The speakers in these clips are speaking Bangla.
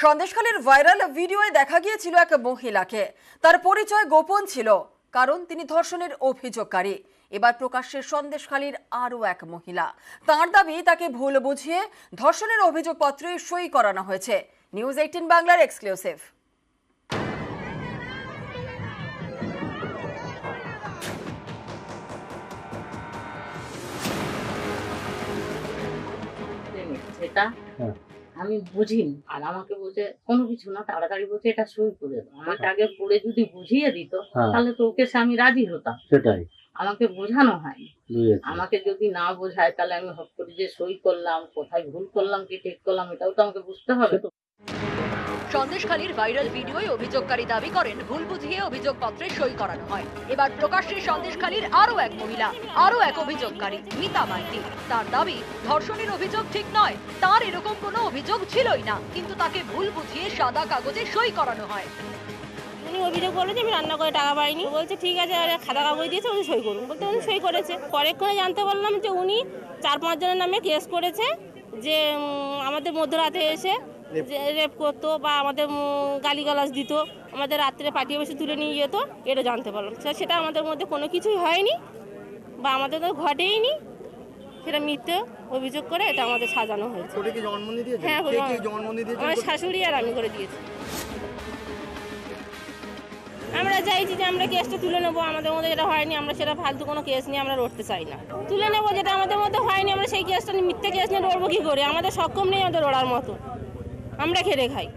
সন্দেশখালীর ভাইরাল ভিডিওয়ে দেখা গিয়েছিল এক মহিলাকে। তার পরিচয় গোপন ছিল, কারণ তিনি ধর্ষণের অভিযোগকারী। এবার প্রকাশ্যে সন্দেশখালীর আরও এক মহিলা। তার দাবি তাকে ভুল বুঝিয়ে ধর্ষণের অভিযোগপত্রে সই করানো হয়েছে। নিউজ 18 বাংলার এক্সক্লুসিভ। সেটা আমি বুঝিনি, আর আমাকে বলছে কোনো কিছু না, তাড়াতাড়ি বলছে এটা সই করে দাও। আমাকে আগে পড়ে যদি বুঝিয়ে দিত তাহলে তো ওকে সে আমি রাজি হতাম। সেটাই আমাকে বোঝানো হয়নি। আমাকে যদি না বোঝায় তাহলে আমি হট করে যে সই করলাম, কোথায় ভুল করলাম কি ঠিক করলাম এটাও তো আমাকে বুঝতে হবে। সন্দেশখালীর ভাইরাল ভিডিওয় অভিযোগকারী দাবি করেন ভুল বুঝিয়ে অভিযোগপত্রে সই করানো হয়। এবার প্রকাশ্যে সন্দেশখালীর আরও এক মহিলা, আরও এক অভিযোগকারী মিতা মাইতি। তার দাবি ধর্ষণের অভিযোগ ঠিক নয়, তার এরকম কোনো অভিযোগ ছিলই না, কিন্তু তাকে ভুল বুঝিয়ে সাদা কাগজে সই করানো হয়। উনি অভিযোগ বলে যে আমি রান্না করে টাকা পাইনি। বলছে ঠিক আছে, আরে খাতা কাগজ দিয়েছে উনি সই করুন, বলতে উনি সই করেছে। পরেক্ষণে জানতে পারলাম যে উনি 4-5 জনের নামে কেস করেছে, যে আমাদের মধ্যরাতে এসে রেপ করতো বা আমাদের গালিগালাজ দিত, আমাদের রাত্রে পাঠিয়ে বসে তুলে নিয়ে যেত। এটা জানতে পারলাম। সেটা আমাদের মধ্যে কোনো কিছুই হয়নি বা আমাদের তো ঘটেইনি। সেটা মিথ্যে অভিযোগ করে এটা আমাদের সাজানো হয়েছে। হ্যাঁ, আমার শাশুড়ি আর আমি করে দিয়েছি। আমরা চাইছি যে আমরা কেসটা তুলে নেবো, আমাদের মধ্যে যেটা হয়নি আমরা সেটা ফালতু কোনো কেস নিয়ে আমরা লড়তে চাই না। তুলে নেবো যেটা আমাদের মধ্যে হয়নি, আমরা সেই কেসটা নিয়ে মিথ্যে কেস নিয়ে লড়বো কি করে? আমাদের সক্ষম নেই আমাদের লড়ার মতো, আমরা খেলে খাই।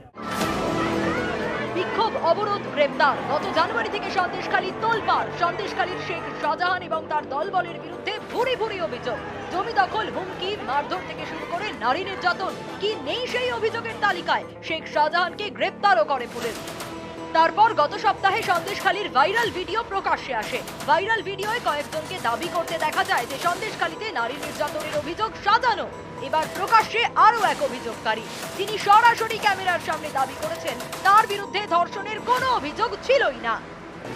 বিক্ষোভ, অবরোধ, গ্রেপ্তার। গত জানুয়ারি থেকে সন্দেশখালী তোলপাড়। সন্দেশখালীর শেখ শাহজাহান এবং তার দলবলের বিরুদ্ধে ভুরি ভুরি অভিযোগ। জমি দখল, হুমকি, মারধর থেকে শুরু করে নারী নির্যাতন। কি নেই সেই অভিযোগের তালিকায়? শেখ শাহজাহানকে গ্রেপ্তারও করে পুলিশ। তারপর গত সপ্তাহে সন্দেশখালীর ভাইরাল ভিডিও প্রকাশ্যে আসে। ভাইরাল ভিডিওয় কয়েকজনকে দাবি করতে দেখা যায় যে সন্দেশখালীতে নারী নির্যাতনের অভিযোগ সাজানো। এবার প্রকাশ্যে আরও এক অভিযোগকারী। তিনি সরাসরি ক্যামেরার সামনে দাবি করেছেন তার বিরুদ্ধে ধর্ষণের কোনো অভিযোগ ছিলই না।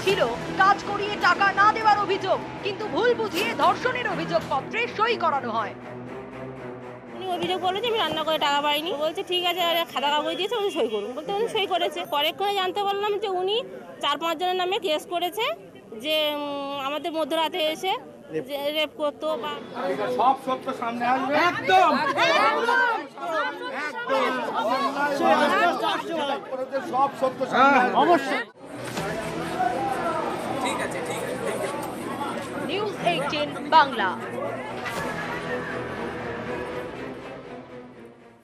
ছিল কাজ করিয়ে টাকা না দেওয়ার অভিযোগ, কিন্তু ভুল বুঝিয়ে ধর্ষণের অভিযোগপত্রে সই করানো হয়। উনি অভিযোগ বলে যে আমি রান্না করে টাকা পাইনি। বলছে ঠিক আছে, আরে খাতা কাগজ দিয়েছে উনি সই করুন, বলতে উনি সই করেছে। পরেক্ষণে জানতে পারলাম যে উনি 4-5 জনের নামে কেস করেছে, যে আমাদের মধ্যরাতে এসে রেপ করতো বা সব সত্য সামনে আসবে। একদম সব সত্য সামনে আসবে অবশ্যই। নিউজ 18 বাংলা।